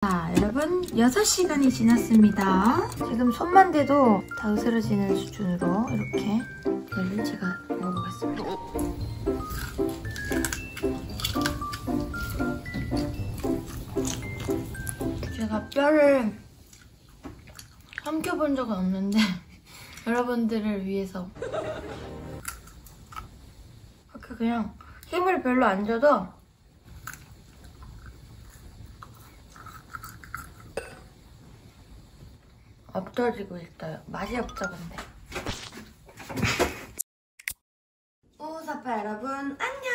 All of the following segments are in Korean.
자, 여러분 6시간이 지났습니다. 지금 손만 대도 다 으스러지는 수준으로 이렇게 뼈를 제가 먹어보겠습니다. 제가 뼈를 삼켜본 적은 없는데 여러분들을 위해서 그냥 힘을 별로 안 줘도 없어지고 있어요. 맛이 없죠, 근데. 우사파 여러분, 안녕!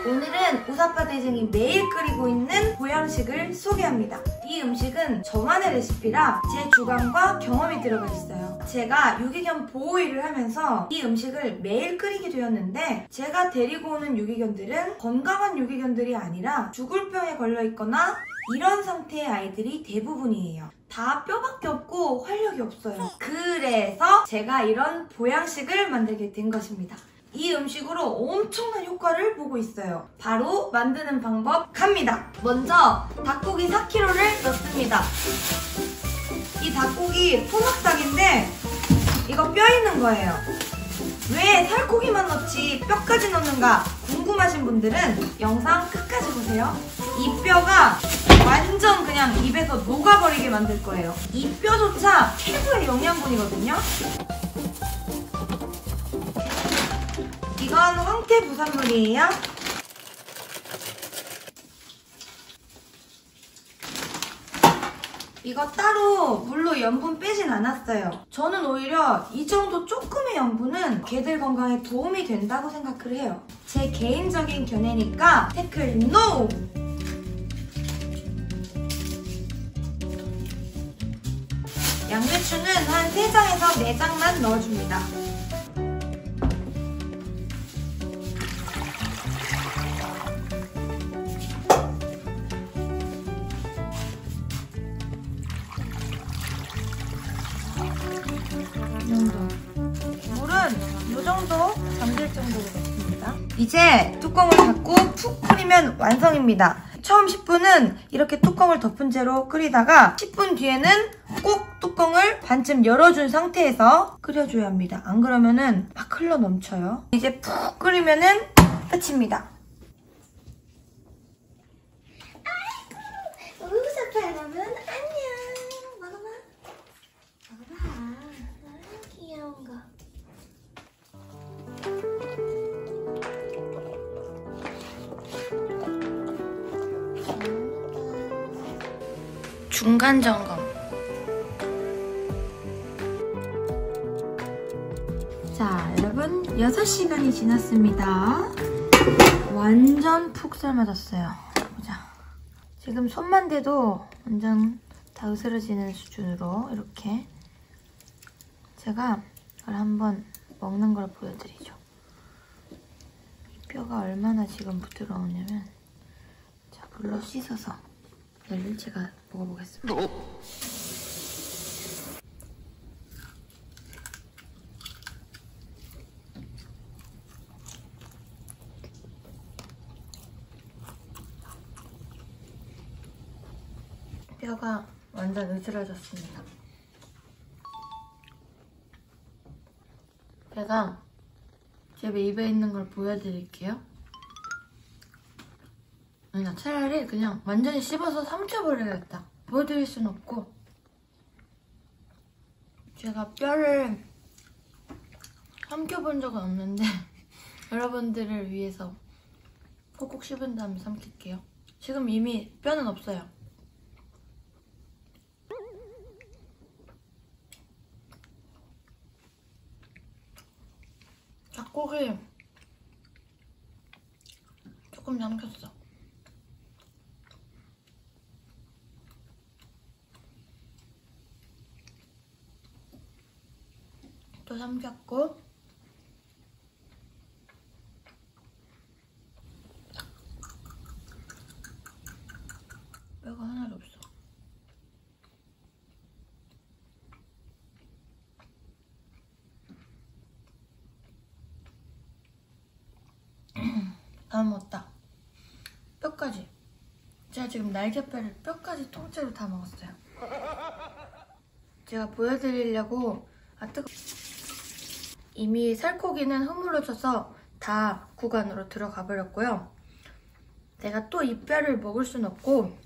오늘은 우사파 대생이 매일 끓이고 있는 보양식을 소개합니다. 이 음식은 저만의 레시피라 제 주관과 경험이 들어가 있어요. 제가 유기견 보호일을 하면서 이 음식을 매일 끓이게 되었는데 제가 데리고 오는 유기견들은 건강한 유기견들이 아니라 죽을 병에 걸려있거나 이런 상태의 아이들이 대부분이에요. 다 뼈밖에 없고 활력이 없어요. 그래서 제가 이런 보양식을 만들게 된 것입니다. 이 음식으로 엄청난 효과를 보고 있어요. 바로 만드는 방법 갑니다. 먼저 닭고기 4kg를 넣습니다. 이 닭고기 토막닭인데 이거 뼈 있는 거예요. 왜 살코기만 넣지 뼈까지 넣는가 궁금하신 분들은 영상 끝까지 보세요. 이 뼈가 완전 그냥 입에서 녹아버리게 만들 거예요. 이 뼈조차 최고의 영양분이거든요. 이건 황태 부산물이에요. 이거 따로 물로 염분 빼진 않았어요. 저는 오히려 이 정도 조금의 염분은 개들 건강에 도움이 된다고 생각을 해요. 제 개인적인 견해니까 태클 NO! 양배추는 한 3장에서 4장만 넣어줍니다. 이 정도. 물은 이 정도 잠길 정도로 넣습니다. 이제 뚜껑을 닫고 푹 끓이면 완성입니다. 처음 10분은 이렇게 뚜껑을 덮은 채로 끓이다가 10분 뒤에는 꼭 뚜껑을 반쯤 열어준 상태에서 끓여줘야 합니다. 안 그러면은 막 흘러 넘쳐요. 이제 푹 끓이면은 끝입니다. 아이고, 우사파 여러분 안녕. 먹어봐. 귀여운 거. 중간 점검. 자, 여러분 6시간이 지났습니다. 완전 푹 삶아졌어요. 보자. 지금 손만 대도 완전 다 으스러지는 수준으로 이렇게 제가 이걸 한번 먹는 걸 보여드리죠. 이 뼈가 얼마나 지금 부드러우냐면 자, 물로 씻어서 얘를 제가 먹어보겠습니다. 뼈가 완전 으스러졌습니다. 제가 제 입에 있는 걸 보여드릴게요. 아니, 차라리 그냥 완전히 씹어서 삼켜버려야겠다. 보여드릴 순 없고 제가 뼈를 삼켜본 적은 없는데 여러분들을 위해서 콕콕 씹은 다음에 삼킬게요. 지금 이미 뼈는 없어요. 닭고기 조금 삼켰어. 또 삼켰고 뼈가 하나도 없어. 다 먹었다. 뼈까지. 제가 지금 날개뼈를 뼈까지 통째로 다 먹었어요. 제가 보여드리려고 이미 살코기는 허물어져서 다 구간으로 들어가 버렸고요. 제가 또 이 뼈를 먹을 순 없고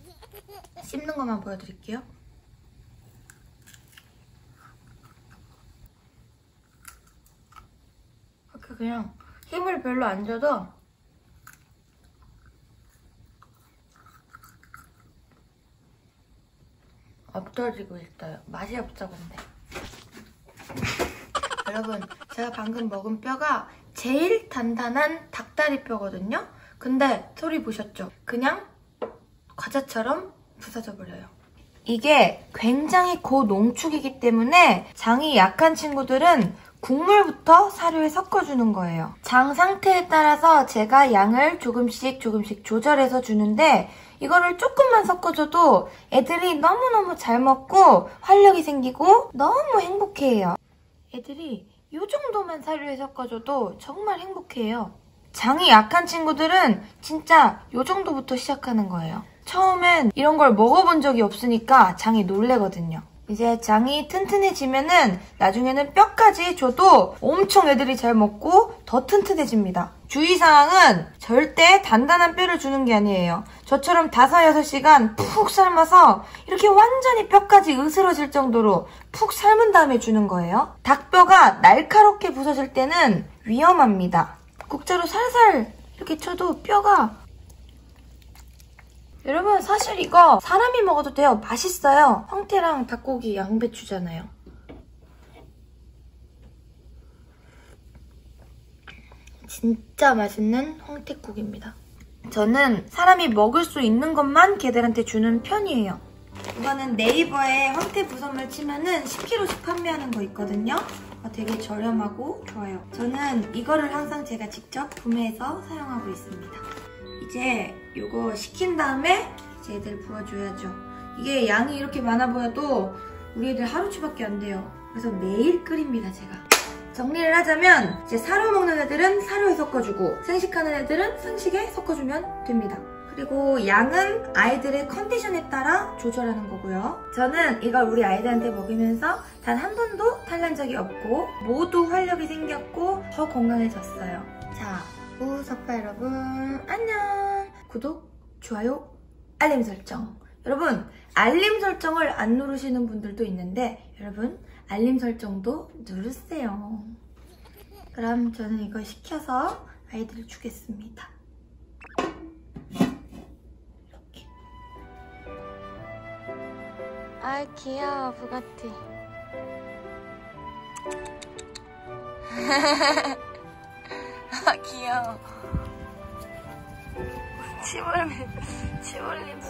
씹는 것만 보여드릴게요. 이렇게 그냥 힘을 별로 안 줘도 없어지고 있어요. 맛이 없어 근데. 여러분, 제가 방금 먹은 뼈가 제일 단단한 닭다리 뼈거든요? 근데 소리 보셨죠? 그냥 과자처럼 부서져 버려요. 이게 굉장히 고농축이기 때문에 장이 약한 친구들은 국물부터 사료에 섞어주는 거예요. 장 상태에 따라서 제가 양을 조금씩 조절해서 주는데 이거를 조금만 섞어줘도 애들이 너무너무 잘 먹고 활력이 생기고 너무 행복해해요. 애들이 이 정도만 사료에 섞어줘도 정말 행복해해요. 장이 약한 친구들은 진짜 이 정도부터 시작하는 거예요. 처음엔 이런 걸 먹어본 적이 없으니까 장이 놀래거든요. 이제 장이 튼튼해지면은 나중에는 뼈까지 줘도 엄청 애들이 잘 먹고 더 튼튼해집니다. 주의사항은 절대 단단한 뼈를 주는 게 아니에요. 저처럼 5-6시간 푹 삶아서 이렇게 완전히 뼈까지 으스러질 정도로 푹 삶은 다음에 주는 거예요. 닭뼈가 날카롭게 부서질 때는 위험합니다. 국자로 살살 이렇게 쳐도 뼈가 여러분 사실 이거 사람이 먹어도 돼요. 맛있어요. 황태랑 닭고기 양배추잖아요. 진짜 맛있는 황태국입니다. 저는 사람이 먹을 수 있는 것만 걔들한테 주는 편이에요. 이거는 네이버에 황태 부선물 치면은 10kg씩 판매하는 거 있거든요. 되게 저렴하고 좋아요. 저는 이거를 항상 제가 직접 구매해서 사용하고 있습니다. 이제 이거 식힌 다음에 이제 애들 부어줘야죠. 이게 양이 이렇게 많아 보여도 우리 애들 하루치밖에 안 돼요. 그래서 매일 끓입니다, 제가. 정리를 하자면 이제 사료 먹는 애들은 사료에 섞어주고 생식하는 애들은 생식에 섞어주면 됩니다. 그리고 양은 아이들의 컨디션에 따라 조절하는 거고요. 저는 이걸 우리 아이들한테 먹이면서 단 한 번도 탈난 적이 없고 모두 활력이 생겼고 더 건강해졌어요. 자, 우사빠 여러분 안녕! 구독, 좋아요, 알림 설정. 여러분 알림 설정을 안 누르시는 분들도 있는데 여러분 알림 설정도 누르세요. 그럼 저는 이걸 식혀서 아이들을 주겠습니다. 이렇게. 아 귀여워 부가티. 아 귀여워. 침 흘리면서